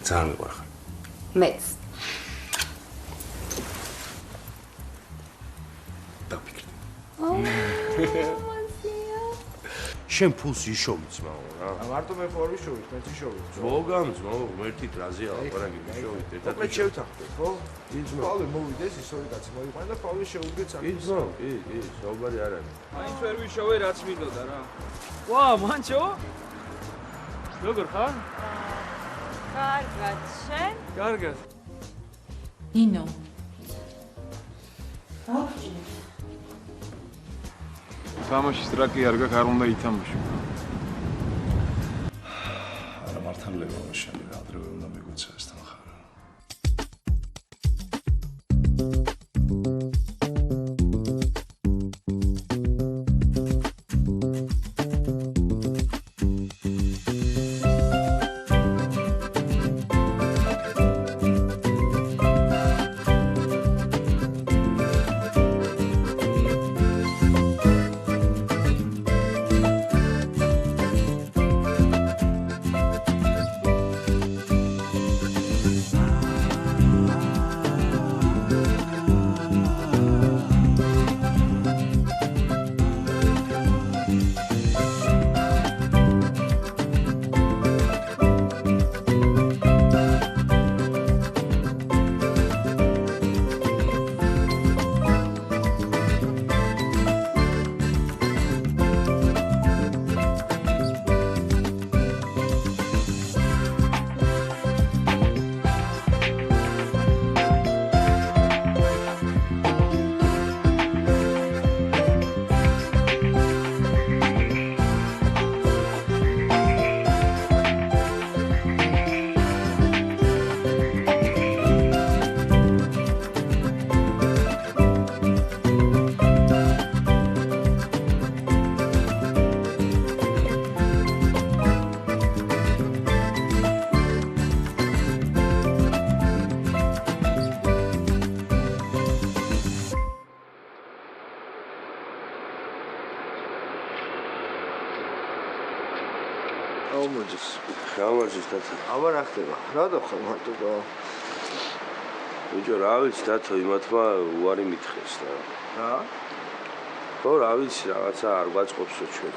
ძალიან მიყვარხარ. მეც. დაფიქრდი. შენ ფულს იშოვი ძმაო რა. მარტო მე ფორვი შოვით, მეც იშოვით. მოგამ ძმაო, ერთით რაზეა ლაპარაკი მიშოვით, ერთად. მე შევთანხმდით, ხო? კი ძმაო. ფავლე მოვიდეს ის ორი კაცი მოიყვანა და ფავლე შეუდგეთ კი საქმეს. ძმაო, კი, საუბარი არ არის. მაინც ვერ ვიშოვე რაც მინდოდა რა. ვა, მანჩო? როგორ ხარ? კარგად, შენ? კარგად. ნინო. თამაშის ტრაკი არ გაქვს, არ უნდა ითამაშო. არა მართალია შენ ადრევე უნდა მიგვეცა ეს თანხა. აუმოძეს. გამარჯვეს თათა. აბა რა ხდება? რა დახარ მარტო და ბიჭო, რა ვიცი თათო, იმათმა უარი მითხეს და. რა? ხო, რა ვიცი, რაღაცა არ გვაწყობსო ჩვენ.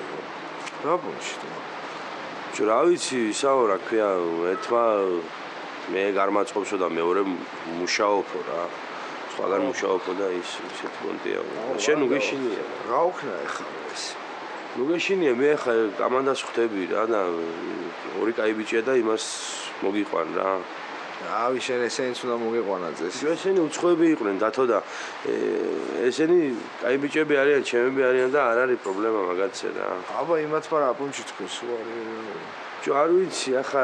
რა ბუნში? ბიჭო, რა ვიცი, ისაო რა ქვია, ერთმა მე გარმაწყობსო და მეორე მუშაობო რა. სხვაგან მუშაობო და ისეთი პონტია. შენ უგეშინია. რა უქნა ეხლა ეს? ნუგეშინია მე ხა კამანდას ხვდები რა და ორი კაი ბიჭია და იმას მოგიყვან რა. რავი შენ ესენიც უნდა მოგიყვანა წეს. ესენი უცხოები იყვნენ დათო და ესენი კაი ბიჭები არიან, ჩემები არიან და არ არის პრობლემა მაგაცე რა. აბა იმათმა რა პუნჩი თქვენს უარი. ჯო არ ვიცი, ახლა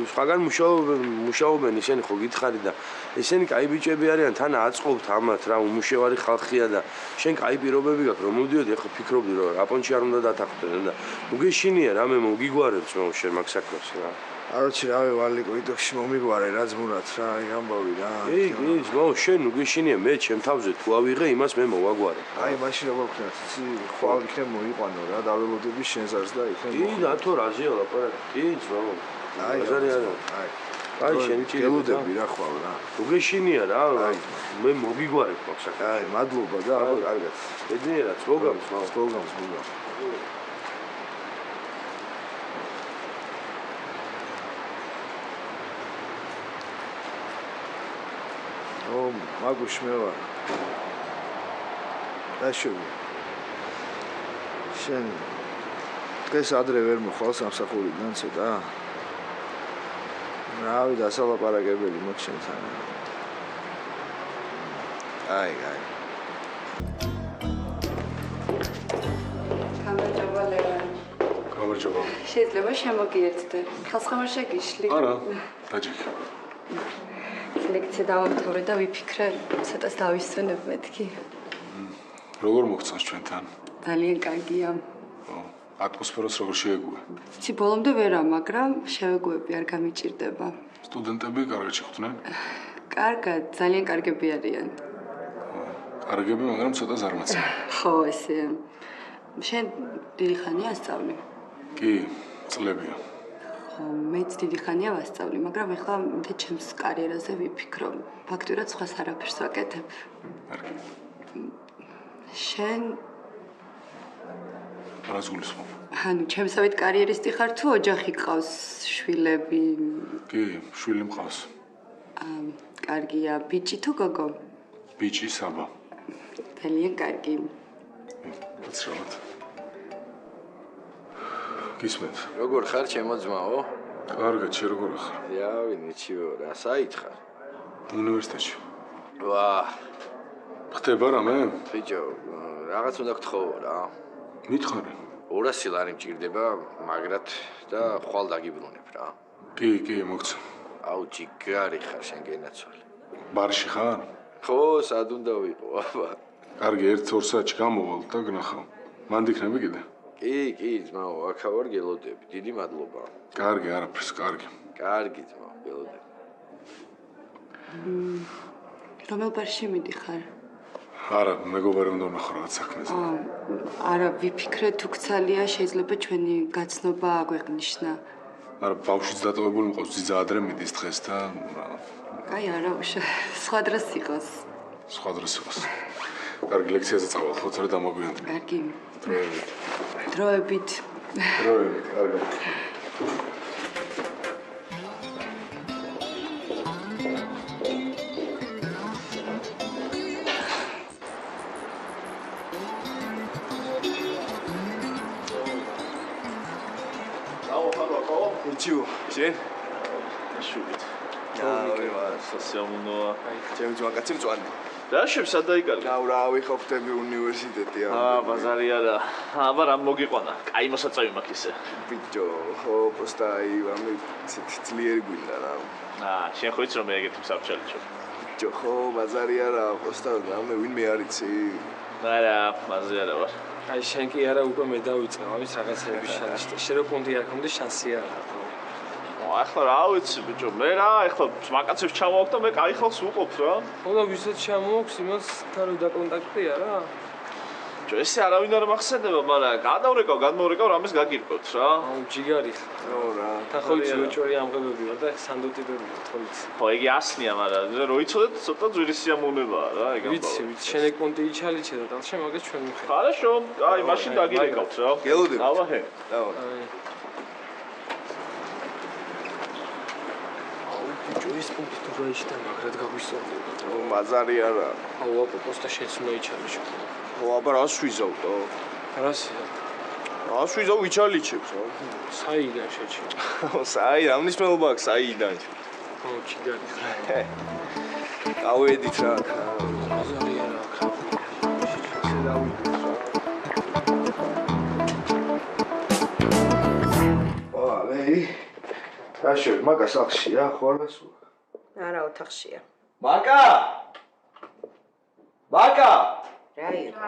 სხვაგან მუშაობენ ისინი ხო გითხარი და ესენი კაი ბიჭები არიან, თან აწყობთ ამათ რა, უმუშევარი ხალხია და შენ კაი პირობები გაქვს რომ მოვიდიოდი, ახლა ფიქრობდი რომ რაპონჩი არ უნდა დათანხმდნენ და უგეშინია რა მე მოგიგვარებს რომ შენ მაგ საქმეს რა. აროჩი რავი ვალიკო იდოქში მომიგვარე რა ძმურად რა ამბავი რა. კი, ძმაო შენ უგეშინია მე ჩემ თავზე თუ ავიღე იმას მე მოვაგვარე. აი მაშინ როგორ ვქნათ იცი ხვალ იქნებ მოიყვანო რა დაველოდები შენზარს და იქნებ. კი დათო რაზეა ლაპარაკი. კი ძმაო. აი აი შენი ჭირდები რა ხვალ რა. უგეშინია რა მე მოგიგვარებ მაგ საქმეს. აი მადლობა და აბა კარგად. ბედნიერად მოგამს მოგამს. მაგუშ მე ვარ. რა შევი? შენ დღეს ადრე ვერ მოხვალ სამსახურიდან ცოტა? რავი დასალაპარაკებელი მოც შენთან. აი. გამარჯობა ლევან. გამარჯობა. შეიძლება შემოგიერთდე. ხალხმარ შეგიშლი. არა, დაჯექი. ლექცია დავამთავრე და ვიფიქრე, ცოტას დავისვენებ მეთქი. როგორ მოგწონს ჩვენთან? ძალიან კარგია. ატმოსფეროს როგორ შეეგუე? ცი ბოლომდე ვერა, მაგრამ შევეგუები არ გამიჭირდება. სტუდენტები კარგად შეხვდნენ? კარგად, ძალიან კარგები არიან. კარგები, მაგრამ ცოტა ზარმაცი. ხო, ესეა. შენ დიდი ხანია ასწავლი? კი, წლებია. მეც დიდი ხანია ვასწავლი, მაგრამ ეხლა მე ჩემს კარიერაზე ვიფიქრო. ფაქტურად სხვას არაფერს ვაკეთებ. კარგი. შენ რას გულისხმობ? ანუ ჩემსავით კარიერისტი ხარ თუ ოჯახი გყავს, შვილები? კი, შვილი მყავს. კარგია, ბიჭი თუ გოგო? ბიჭი საბა. ძალიან კარგი. უცრავად. გისმენთ. როგორ ხარ ჩემო ძმაო? კარგად, შე როგორ ხარ? რავი, ნიჩიო რა, საით ხარ? უნივერსიტეტში. ვა, ხდება რამე? ბიჭო, რაღაც უნდა გთხოვო რა. მითხარი. 200 ლარი მჭირდება, მაგრად და ხვალ დაგიბრუნებ რა. კი, მოგცა. აუ, ჯიგარი ხარ შენ გენაცვალე. ბარში ხარ? ხო, სად უნდა ვიყო, აბა. კარგი, 1-2 საათში გამოვალ და გნახავ. მან დიქნები კიდე? კი, ძმაო, აქა ვარ გელოდები. დიდი მადლობა. კარგი, არაფერს, კარგი. კარგი ძმაო, გელოდები. რომელ ბარში მიდიხარ? არა, მეგობარი უნდა ვნახო რაღაც საქმეზე. არა, ვიფიქრე თუ გცალია, შეიძლება ჩვენი გაცნობა აგვეღნიშნა. არა, ბავშვიც დატოვებული მყავს, ძიძა ადრე მიდის დღეს და აი, არა, სხვა დროს იყოს. სხვა დროს იყოს. კარგი, ლექციაზე წავალ, ხო, წერა დამოგვიანდი. კარგი. დროებით. დროებით. კარგი. Ничего, შენ? შუბით. რა, სასიამოვნოა. ჩემი ძმა კაცი მწვანე. რა შევს ადაიკარგე? რავი, ხო ხტები უნივერსიტეტი ამ. ბაზარი არა. აბა რამ მოგიყვანა? კაი მოსაწევი მაქვს ისე. ბიჭო, ხო, просто აი ამი ძლიერი გვინდა რა. შენ ხო იცი რომ მე ეგეთი მსაბჭალი ჩო. ბიჭო, ხო, ბაზარი არა, просто ამე ვინმე არიცი. არა, ბაზარი არა ვარ. აი შენ კი არა უკვე მე დავიწყე ამის რაღაცები შანსი. შენ რო პუნქტი არ გქონდა შანსი არა. ახლა რა ვიცი ბიჭო, მე რა, ახლა მაკაცებს ჩამოვაკ და მე კაი ხალხს ვუყოფ რა. ხო და ვისაც ჩამოაქვს იმას თან რო დაკონტაქტია რა. ბიჭო, ესე არავინ არ მახსენდება, მაგრამ გადმოვრეკავ რამეს გაგირკვევთ რა. აუ ჯიგარი ხარ. ხო რა. თან ხო იცი ოჭორი ამღებები ვარ და სანდო ტიპები ვარ, ხო იცი. ხო, იგი ასნია, მაგრამ რო იცოდეთ, ცოტა ძვირი სიამოვნებაა რა, ეგ ამბავი. ვიცი, შენ ეგ პონტი იჩალიჩე და თან შენ მაგას ჩვენ მიხარ. ხარაშო, აი მაშინ დაგირეკავთ რა. გელოდები. აბა ჰე. დავა. ბიჭო, ეს პონტი თუ რა ისდა მაგრად გაგვისწორდება. ო, ბაზარი არა. აუ აპო პოსტა შენც უნდა იჩალიჩო. ო, აბა რას ვიზავ და? რასია? რას ვიზავ იჩალიჩებს რა. საიდან შეჭი? საი, რა მნიშვნელობა აქვს საიდან? აუ ჯიგარი ხარ. გავედით რა. ბაზარი არა აქ. ესე დავიდეთ რა. ვალე. რაშევ, მაგა სახშია, ხო არა სულ? არა, ოთახშია. მაკა! მაკა! რა იყო?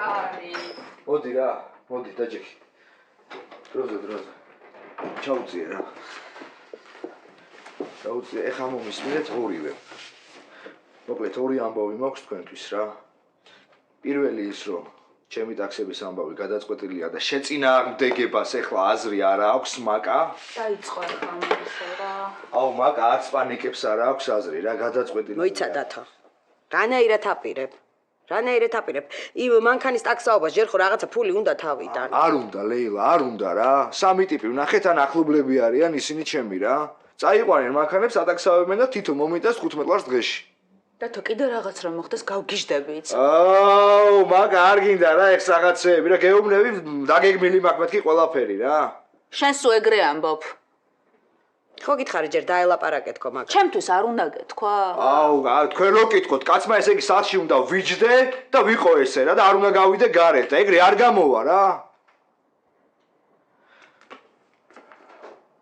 მოდი რა, მოდი დაჯექი. დროზე. ჩაუწიე რა. ეხა მომისმინეთ ორივე. მოკლედ ორი ამბავი მაქვს თქვენთვის რა. პირველი ის რომ ჩემი ტაქსების ამბავი გადაწყვეტილია და შეწინააღმდეგებას ეხლა აზრი არ აქვს მაკა. დაიწყო ახლა ამასე რა. აუ მაკა არც პანიკებს არ აქვს აზრი რა გადაწყვეტილია. მოიცადათო. რანაირად აპირებ? იმ მანქანის ტაქსაობას ჯერ ხო რაღაცა ფული უნდა თავიდან. არ უნდა ლეილა, არ უნდა რა. სამი ტიპი ვნახეთ ან ახლობლები არიან ისინი ჩემი რა. წაიყვანენ მანქანებს ატაქსავებენ და თითო მომიტას 15 ლარს დღეში. და თუ კიდე რაღაც რომ მოხდეს გავგიჟდები იცი. აუ, მაგ არ გინდა რა ეს რაღაცეები რა გეუბნები დაგეგმილი მაქვს მეთქი ყველაფერი რა. შენ სულ ეგრე ამბობ. ხო გითხარი ჯერ დაელაპარაკე თქო მაგ. ჩემთვის არ უნდა გეთქვა. აუ, თქვენ რო კითხოთ, კაცმა ესე იგი სახლში უნდა ვიჯდე და ვიყო ესე რა და არ უნდა გავიდე გარეთ და ეგრე არ გამოვა რა.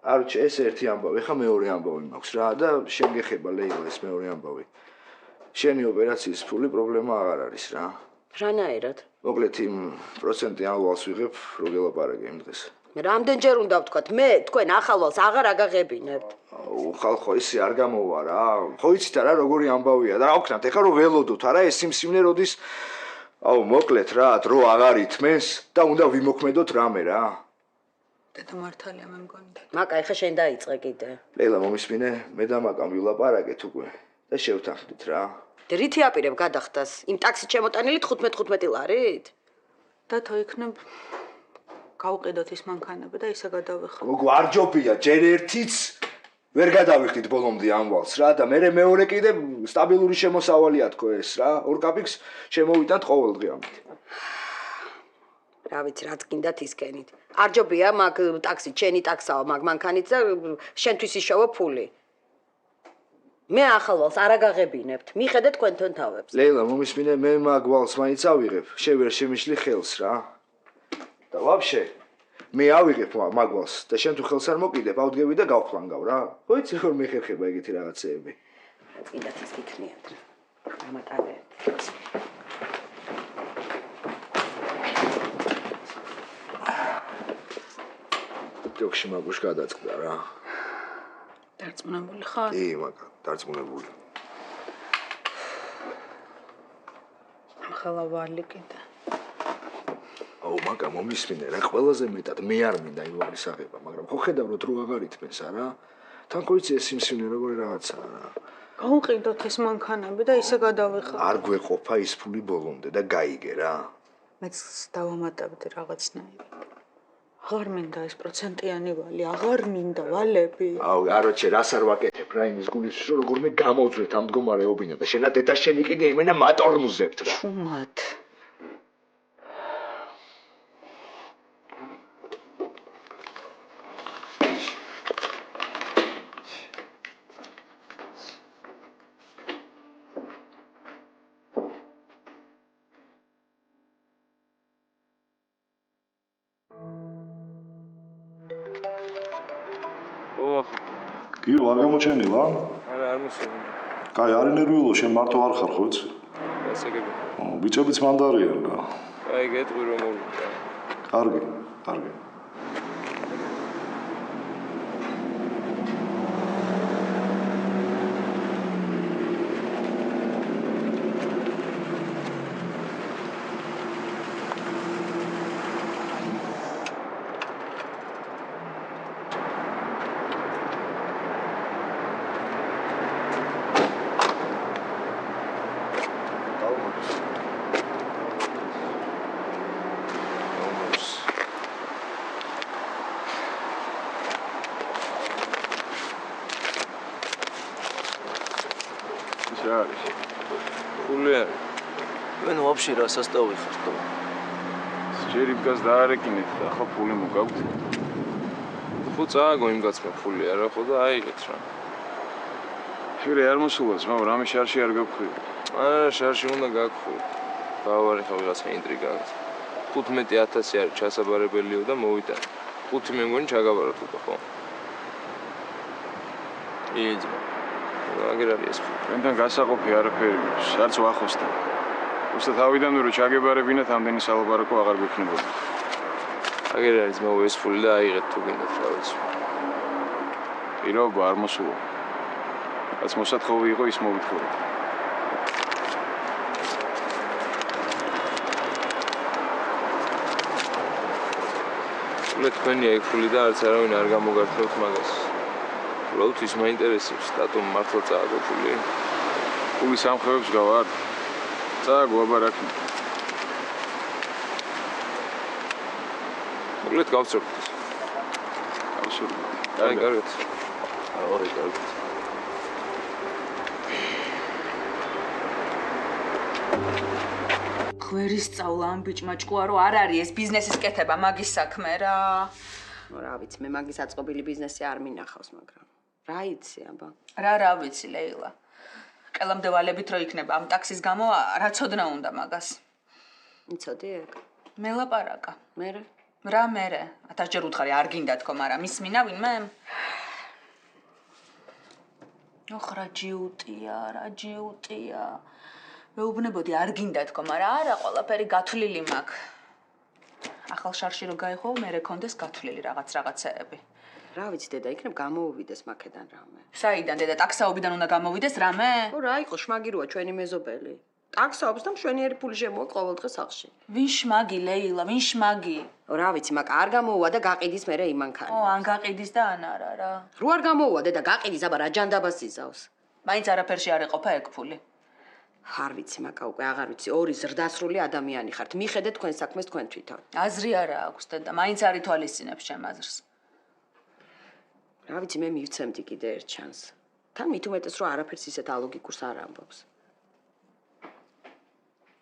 არჩ ეს ერთი ამბავი, ხა მეორე ამბავი მაქვს რა და შენ გეხება ლეილა ეს მეორე ამბავი. შენი ოპერაციის ფული პრობლემა აღარ არის რა. რანაირად? მოკლედ იმ პროცენტი ამვალს ვიღებ, რო გელაპარაკე იმ დღეს. რამდენჯერ უნდა ვთქვათ, მე თქვენ ახალვალს აღარ აგაღებინებთ. აუ, ხალხო ისე არ გამოვა რა. ხო იცით რა როგორი ამბავია და რა ვქნათ, ეხლა რო ველოდოთ არა ეს სიმსივნე როდის აუ, მოკლედ რა, დრო აღარ ითმეს და უნდა ვიმოქმედოთ რამე რა. დედა მართალია მე მგონი. მაკა ეხა შენ დაიწყე კიდე. ლეილა მომისმინე, მე და მაკამ ვილაპარაკეთ უკვე და შევთანხმდით რა. რითი აპირებ გადახდას? იმ ტაქსით შემოტანილი 15 ლარით? დათო იქნებ გავყიდოთ ის მანქანები და ისე გადავიხო. გოგო არ ჯობია, ჯერ ერთიც ვერ გადავიხდით ბოლომდე ამ ვალს რა და მე მეორე კიდე სტაბილური შემოსავალია თქო ეს რა. 2 კაპიკს შემოვიტანთ ყოველდღე ამით. რა ვიცი, რაც გინდათ ისკენით. არ ჯობია მაგ ტაქსით, შენი ტაქსაო მაგ მანქანით და შენთვის იშოვა ფული. მე ახალვალს არ აგაღებინებთ. მიხედეთ თქვენ თავებს. ლეილა მომისმინე, მე მაგ ვალს მაინც ავიღებ. შევერ შემიშლი ხელს რა. და ვაფშე მე ავიღებ მაგ ვალს და შენ თუ ხელს არ მოკიდებ, ავდგები და გავხლანგავ რა. ხო იცი როგორ მეხერხება ეგეთი რაღაცეები. რაც გინდათ ის გიქნიათ რა. ამატარეთ. დიოქში მაგუშ გადაწყდა რა. დარწმუნებული ხარ? კი, მაგა, დარწმუნებული. ახლა ვალი კიდე. აუ, მაგა მომისმინე რა, ყველაზე მეტად მე არ მინდა იმ ვარის აღება, მაგრამ ხო ხედავ რომ დრო აღარ ითმენს არა? თან ხო იცი ეს სიმსივნე როგორი რაღაცაა რა. გავყიდოთ ეს მანქანები და ისე გადავიხო. არ გვეყოფა ის ფული ბოლომდე და გაიგე რა. მეც დავამატებდი რაღაცნაირად. აღარ მინდა ეს პროცენტიანი ვალი, აღარ მინდა ვალები. აუ, აროჩე, რას არ ვაკეთებ რა, იმის გულის რომ როგორმე გამოვძვეთ ამ მდგომარეობინა და შენა დედა შენი კიდე იმენა მატორმუზებთ რა. შუმად. გიო არ გამოჩენილა? არა, არ მოსული. კაი, არ ინერვიულო, შენ მარტო არ ხარ ხო იცი? გასაგები. ბიჭებიც მანდარიან რა. კაი, გეტყვი რომ მოვიდა. კარგი, კარგი. Julian, ვენ ვაფშე რა სასტავი ხარ თქო. ჯერ იმგას დაარეკინეთ და ხო ფული მოგაქვთ. ხო წააგო იმ გაცმა ფული არა ხო და აიღეთ რა. შური არ მოსულას, მაგრამ რამე შარში არ გაგხვიო. არა, შარში უნდა გაგხვიო. გავარი ხო ვიღაცა ინტრიგაა. 15,000 არის ჩასაბარებელიო და მოვიტან. 5 მე მგონი ჩაგაბაროთ უკვე ხო? იძმა. აგერ არის ეს. თქვენთან გასაყოფი არაფერი გვაქვს, არც ვახოსთან. უბრალოდ თავიდან რო ჩაგებარებინათ, ამდენი სალაპარაკო აღარ გვექნებოდა. აგერ არის მე ეს ფული და აიღეთ თუ გინდათ რა ვიცი. პირობა არ მოსულა. რაც მოსათხოვი იყო ის მოვითხოვეთ. მე თქვენია იქ ფული და არც არავინ არ გამოგართმევთ მაგას. უბრალოდ ის მაინტერესებს, რატომ მართლა წააგო ფული? ფული სამხევებს გავარ. წააგო აბა რა ქნა. მოკლედ გავწრობთ. გავსურვოთ. აი, კარგად. ორი კარგად. ხვერის სწავლა ამ ბიჭმა ჭკუა რომ არ არის ეს ბიზნესის კეთება, მაგის საქმე რა. რა ვიცი, მე მაგის აწყობილი ბიზნესი არ მინახავს, მაგრამ რა იცი, აბა. რა ვიცი, ლეილა. ყელამდე ვალებით რო იქნება ამ ტაქსის გამო, რა ცოდნა უნდა მაგას. იცოდი ეგ. მე ლაპარაკა. მერე? რა მერე? 1000 ჯერ უთხარი არ გინდა თქო, მაგრამ ისმინა ვინმე? ოხ რა ჯიუტია. მეუბნებოდი არ გინდა თქო, მაგრამ არა, ყველაფერი გათვლილი მაქვს. ახალ შარში რო გაიხო, მერე კონდეს გათვლილი რაღაცეები. რა ვიცი, დედა, იქნებ გამოუვიდეს მაქედან რამე. საიდან დედა ტაქსაობიდან უნდა გამოვიდეს რამე? ხო, რა იყო, შმაგიროა ჩვენი მეზობელი. ტაქსაობს და მშვენიერი ფული შემოვა ყოველდღე სახლში. ვინ შმაგი ლეილა, ვინ შმაგი? რა ვიცი, მაკა არ გამოუვა და გაყიდის მერე იმანქანი. ან გაყიდის და ან არა რა. რო არ გამოუვადე და გაყიდის, აბა რა ჯანდაბას იზავს. მაინც არაფერში არ ეყოფა ეგ ფული. არ ვიცი, მაკა უკვე აღარ ვიცი, ორი ზრდასრული ადამიანი ხართ. მიხედეთ თქვენ საქმეს თქვენ თვითონ. აზრი არა აქვს და მაინც არ ითვალისწინებს ჩემ აზრს. რა ვიცი, მე მივცემდი კიდე ერთ ჩანს. თან მით უმეტეს რომ არაფერს ისეთ ალოგიკურს არ ამბობს.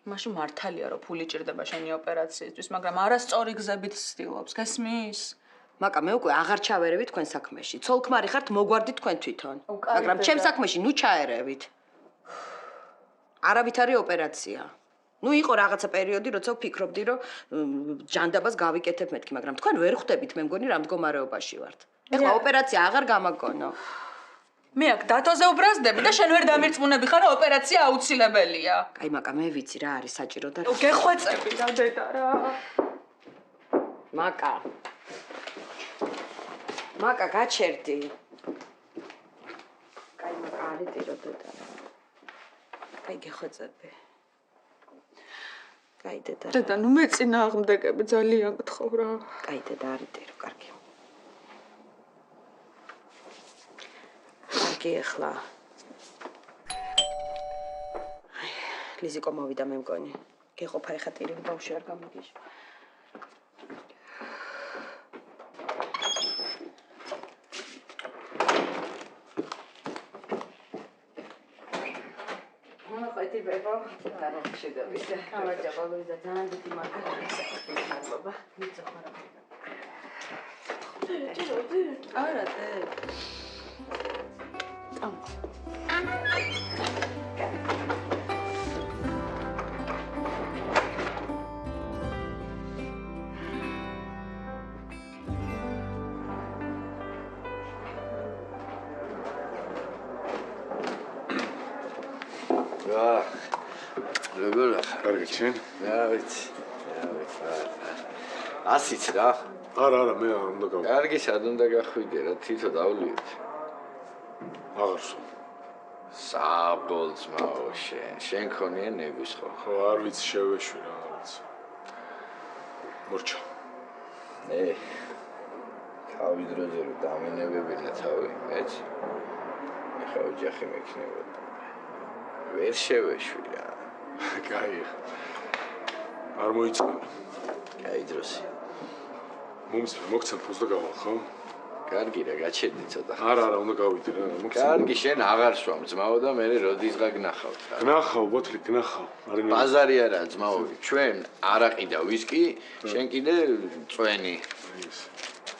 მაშინ მართალია რომ ფული ჭირდება შენი ოპერაციისთვის, მაგრამ არასწორი გზებით ცდილობს, გესმის? მაკა მე უკვე აღარ ჩავერევი თქვენ საქმეში. ცოლ-ქმარი ხართ, მოგვარდით თქვენ თვითონ. მაგრამ ჩემ საქმეში ნუ ჩაერევით. არავითარი ოპერაცია. ნუ იყო რაღაცა პერიოდი, როცა ვფიქრობდი, რომ ჯანდაბას გავიკეთებ მეთქი, მაგრამ თქვენ ვერ ხვდებით, მე მგონი რა მდგომარეობაში ვართ. ეხლა ოპერაცია აღარ გამაგონო. მე აქ დათოზე უბრაზდები და შენ ვერ დამირწმუნები ხარ, რომ ოპერაცია აუცილებელია. კაი, მაკა მე ვიცი რა არის საჭირო და გეხვეწები რა დედა რა. მაკა. მაკა გაჩერდი. კაი, მაკა არიტირო დედა რა. კაი, გეხვეწები. კაი, დედა. დედა, ნუ მე წინააღმდეგები ძალიან გთხოვ რა. კაი, დედა, არიტირო, კარგი. კი ახლა. ლიზიკო მოვიდა მე მგონი. გეყოფა ეხა ტირილი ბავშვი არ გამიგიშ. მოხეთი ბებო, არა შეგავიდა. გამარჯობა ლუიზა, ძალიან დიდი მადლობა. მადლობა. მიწოხარა. არა, დე. როგორ კარგი ჩენ? რა ვიცი. ასიც რა. არა, მე არ უნდა გავ. კარგი, სად უნდა გახვიდე რა, თვითონ დავლივით. აღარ სულ. საბოლწმაო შენ ქონია ნეგვის ხო? ხო, არ ვიცი შევეშვი რა, არ ვიცი. მორჩა. თავი დროზე რომ დამინებებინა თავი, მეც. ეხა ოჯახი მექნებოდა. ვერ შევეშვი რა. კაი. არ მოიწყენა. კაი დროსი. მოგცემ ფულს და გავალ, ხო? კარგი რა, გაჩერდი ცოტა. არა, უნდა გავიდე რა, მოგცემ. კარგი, შენ აღარ სვამ ძმაო და მე როდისღა გნახავთ რა. გნახავ, ბოთლი, გნახავ. ბაზარი არა ძმაო, ჩვენ არაყი და ვისკი, შენ კიდე წვენი.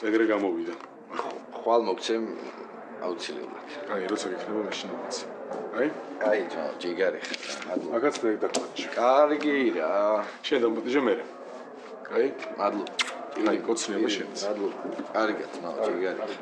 ეგრე გამოვიდა. ხვალ მოგცემ აუცილებლად. აი, როცა გიქნება მაშინ ვიცი. აი? აი, ძმაო, ჯიგარი ხარ. მაგაც მე დაგყვანჩი. კარგი რა. შენ დამოტიჟე მე. აი? მადლობა. აი, კოცნება შენც. მადლობა. კარგად, ძმაო, ჯიგარი ხარ.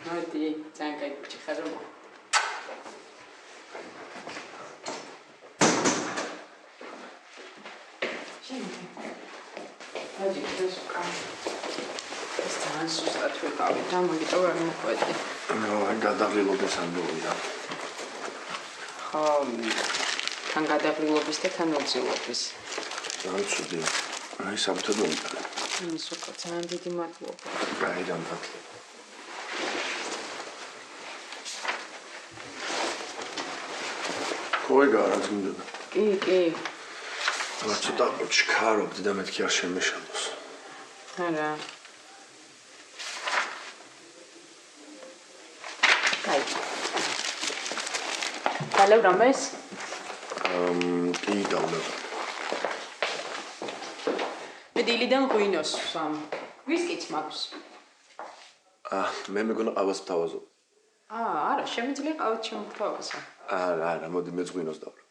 მოდი, ძალიან კაი გიჩი ხარ რომ. მოდი, შესკა. ეს ძალიან სუსტად ვიყავი და მაგიტომ არ მოყვედი. გადაღლილობის ამბობი რა. ხო, თან გადაღლილობის და თან უძილობის. ძალიან ცუდია. აი, სამთო მომიტანე. ის უკვე ძალიან დიდი მადლობა. აი, დამფათლე. ხოიგა რა გინდა? კი. რა ცოტა ჩქარობდი და მეთქი არ შემეშალოს. არა. კაი. დალევრამეს? კი დავნება. მე დილიდან ღვინოს ვსვამ. ვისკიც მაქვს. მე მეგონა ყავას ვთავაზობ. არა, შემიძლია ყავით შემოგთავაზო. არა, მოდი მე ღვინოს დავრო.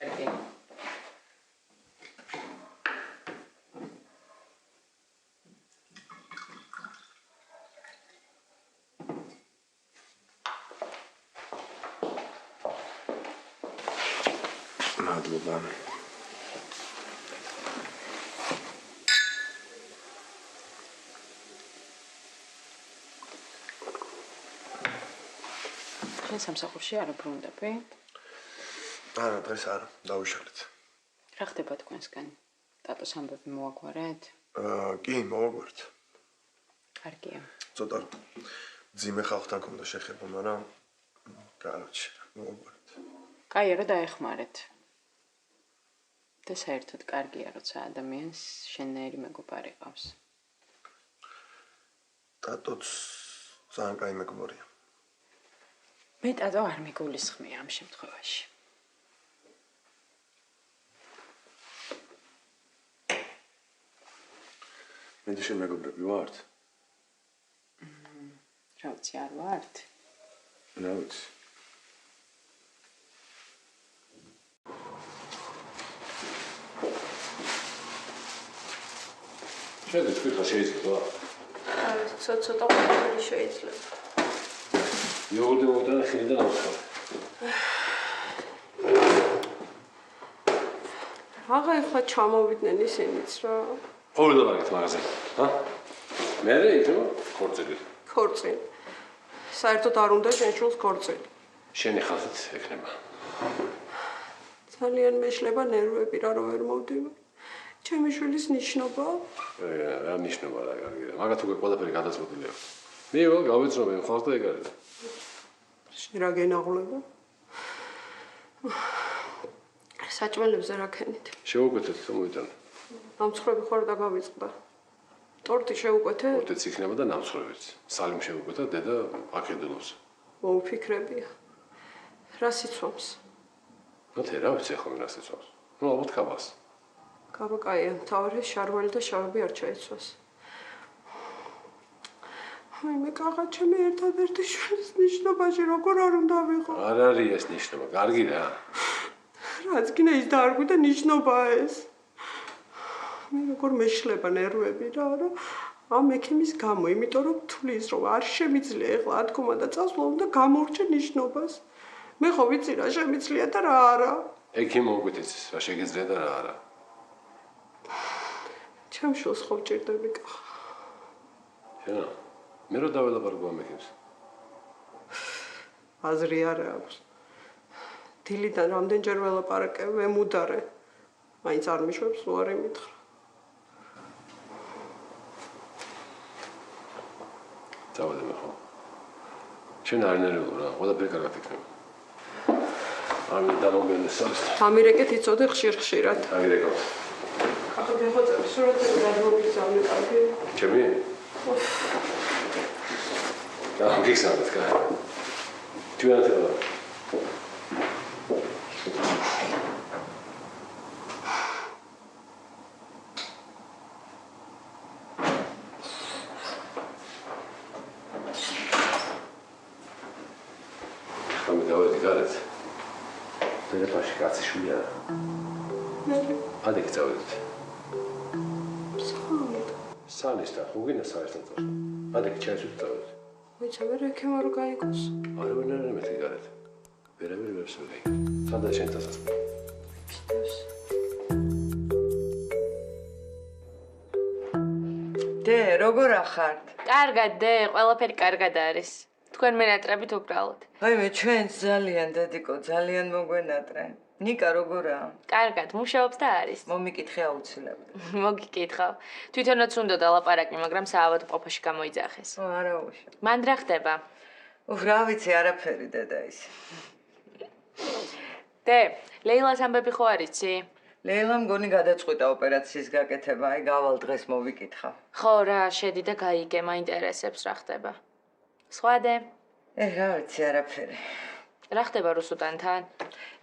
მადლობა. შენ სამსახურში არ ბრუნდები? არა, დღეს არა, დავიშალეთ. რა ხდება თქვენსგან? ტატოს ამბები მოაგვარეთ? კი, მოვაგვარეთ. კარგია. ცოტა ძიმე ხალხთან ქონდა შეხება, მაგრამ კაროჩი, მოვაგვარეთ. კაია, რომ დაეხმარეთ. და საერთოდ კარგია, როცა ადამიანს შენნაირი მეგობარი ყავს. ტატოც ძალიან კაი მეგობარია. მე ტატო არ მიგულისხმია ამ შემთხვევაში. მე და შენ მეგობრები ვართ? რა ვიცი, არ ვართ? რა ვიცი. შენ თქვი ხა შეიძლება? ცოტა ყოველი შეიძლება. იოგურტი მოვიტანე ხილიდან ავხსნა. აღა ეხლა ჩამოვიდნენ ისინიც რა. ყოველდღე მაგეთ მაღაზია, ჰა? მე რეიტო ქორწილი. ქორწილი. საერთოდ არ უნდა შენშულს ქორწილი. შენი ხალხით ექნება. ძალიან მეშლება ნერვები რა ვერ მოვდივარ. ჩემი შვილის ნიშნობა? რა ნიშნობა რა კარგია. მაგათ უკვე ყველაფერი გადაწყვეტილია. მიიღო, გავეცნობე ხალხს და ეგარია. შენ რა გენაღლება? საჭმელებზე რა ქენით? შევუკვეთეთ და მოვიტანე. ნამცხრები ხარ და გავიწყდა. ტორტი შევუკვეთე? ტორტიც იქნება და ნამცხრებიც. სალიმ შევუკვეთა დედა აკედელობს. მოუფიქრებია. რა სიცვამს? ნოთე რა ვიცი ახლა რა სიცვამს. ნუ ალბათ კაბას. კაბა კაია, თავარი შარველი და შავები არ ჩაიცვას. აი მე კაღა ჩემი ერთადერთი შვილის ნიშნობაში როგორ არ უნდა ვიყო? არ არის ეს ნიშნობა, კარგი რა. რაც გინდა ის დაარგვი და ნიშნობა ეს. მე როგორ მეშლება ნერვები რა, ამ ექიმის გამო, იმიტომ რომ თulis რომ არ შემიძლია ეხლა ათქომა და წასვლა უნდა გამორჩე ნიშნობას. მე ხო ვიცი რა შემიძლია და რა არა. ექიმ მოგვიწეს რა შეგიძლია და რა არა. ჩემ შულს ხო ვჭირდები კახა. შენა მე რო დაველაპარაკო ამ ექიმს. აზრი არ აქვს. დილიდან რამდენჯერ ველაპარაკე, ვემუდარე. მაინც არ მიშვებს, უარი მითხრა. წავედი მე ხო. შენ არ ნერვიულო რა, ყველაფერი კარგად იქნება. ამი დამოგენე სახლს. ამირეკეთ იცოდე ხშირ-ხშირად. ამირეკო. ახლა გეხოცები სურათები გადმოგიგზავნე კარგი. ჩემი? და გიხსნათ კაი. თუანტება. ხომ დავედი გარეთ. დერეფაში კაცი შვილი არა. ადეკ წავედით. სანის და უგინა სანის და წავ. ადეკ ჩაისვით წავედით. ვიცი ვერ ექიმა რო გაიგოს. არავინ არ მეთქი გარეთ. ვერავინ ვერ შევედი. სადაც შენ დასასწრე. დე, როგორ ახართ? კარგად, დე, ყველაფერი კარგად არის. თქვენ მენატრებით უკრალოთ. აი მე ჩვენ ძალიან დედიკო, ძალიან მოგვენატრე. ნიკა როგორაა? კარგად, მუშაობს და არის. მომიკითხე აუცილებლად. მოგიკითხავ. თვითონაც უნდა დალაპარაკი, მაგრამ საავადმყოფოში ყოფაში გამოიძახეს. არა უშო. მან რა ხდება? რა ვიცი, არაფერი დედა ის. დე, ლეილას ამბები ხო არ იცი? ლეილა მგონი გადაწყვიტა ოპერაციის გაკეთება, აი გავალ დღეს მოვიკითხავ. ხო რა, შედი და გაიგე, მაინტერესებს რა ხდება. სხვა დე? რა ვიცი, არაფერი. რა ხდება რუსუდანთან?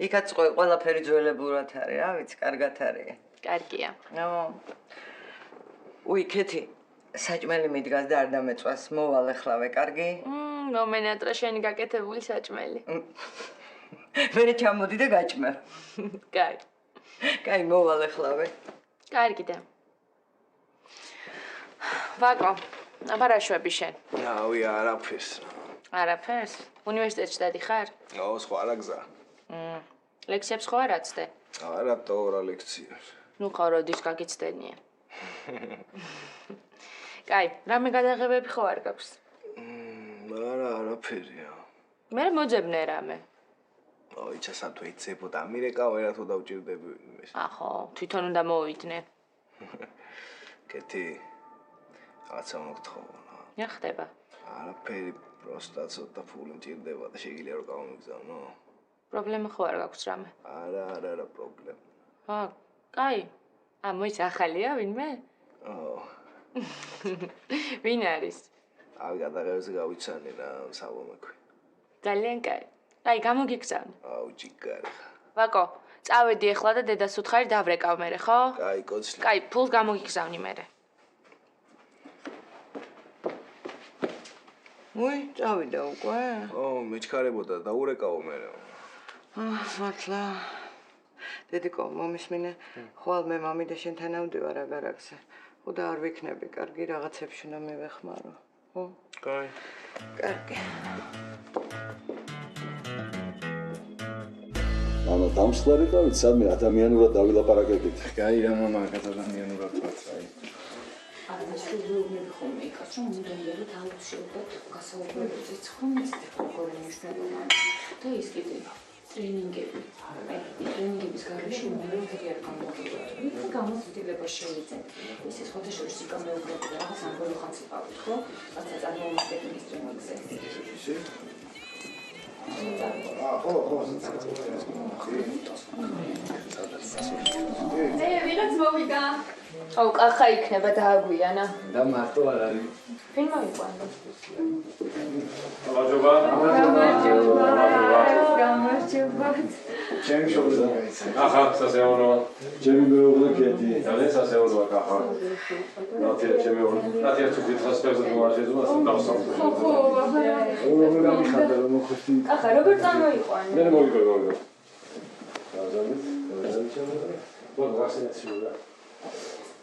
იქაც ყველაფერი ძველებურად არის, რა ვიცი, კარგად არის. კარგია. უი, ქეთი, საჭმელი მიდგას და არ დამეწვას, მოვალ ახლავე, კარგი? მომენატრა შენი გაკეთებული საჭმელი. მერე ჩამოდი და გაჭმე. კაი. კაი, მოვალ ახლავე. კარგი და. ვაკო, აბა რა შვები შენ? რავი, არაფერს. არაფერს? უნივერსიტეტში დადიხარ? სხვა რა გზა. ლექციებს ხო არ აცდე? არა, თორა ლექციებს. ნუ ხო როდის გაგიცდენია? კაი, რამე გადაღებები ხო არ გაქვს? არა, არაფერია. მე მოძებნე რამე. ოი, ჩასათვე იცებოდა, მირეკა ვერა თუ დავჭირდები იმეს. ახო, თვითონ უნდა მოვიდნენ. კეთი, რაღაცა მოგთხოვნა. რა ხდება? არაფერი, პროსტა ცოტა ფული მჭირდება და შეგიძლია რომ გავამიგზავნო. პრობლემა ხო არ გაქვს რამე? არა, პრობლემა. კაი. მოიცა ახალია ვინმე? ვინ არის? ავი გადაღებებზე გავიცანი რა, სალომექვი. ძალიან კაი. აი, გამოგიგზავნე. აუ, ჯიგარი. ვაკო, წავედი ახლა და დედას უთხარი დავრეკავ მერე, ხო? კაი, კოცლი. კაი, ფულს გამოგიგზავნი მერე. უი, წავიდა უკვე? მეჩქარებოდა და ურეკავო მერე. მართლა. დედიკო, მომისმინე, ხვალ მე მამი და შენთან ავდივარ აგარაკზე. ხო და არ ვიქნები, კარგი რაღაცებში უნდა მივეხმარო. ხო? კაი. კარგი. მამა, დამსხლერიყავით სადმე ადამიანურად დავილაპარაკებით. კაი რა მამა, ადამიანურად ვარ, აი. არა, შეიძლება ხომ იქაც რომ უნდაირო დაუშვებოთ გასაუბრებელიც ხომ იცით როგორი მისდევნა. და ის კიდე ტრენინგები. ტრენინგების გარეშე უნდა მთელი არ გამოგიოთ. ვიღა გამოცდილება შეიძლება. ისე სხვათა შორის იკამეუბრებოდა რაღაც ამბოლო ხანს იყავით, ხო? რაცა წარმომადგენლის ტრენინგზე. ისე? ვიღაც მოვიდა. აუ, კახა იქნება დააგვიანა. და მარტო არ არის. ვინ მოიყვანდა? გამარჯობა. გამარჯობა. ჩემი შობლება გაიცა. ახლა სასეულოა. ჩემი მეუღლე კეთი. ძალიან სასეულოა კახა. ნათია ჩემი მეუღლე. ნათია თუ გითხოს ფერზე მოაჟეზო, ასე დავსახო. ხო, აბა. როგორ გამიხარდა რომ მოხსნი? კახა, როგორ წამოიყვანა? მე მოვიგო. გაზამით, ჩემო. ბოლო გასინაცია.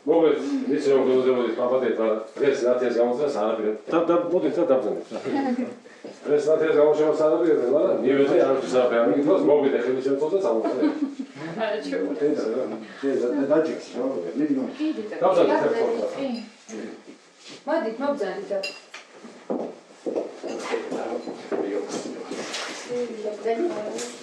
მოგეთ, ის რომ გულზემოდით პაპადეთ, ეს ნათიას გამოწეს არაფერი. და მოდით და დავზენეთ. ეს ნათიას გამოშევას არაფერი, მაგრამ ნივეზე არ აქვს არაფერი. მიგდოს მოვიდე ხელი შემწოს და წამოვიდე. დაჯიქს რა, მიდი. დავზენეთ. მოდით, მობძანეთ და. Thank you.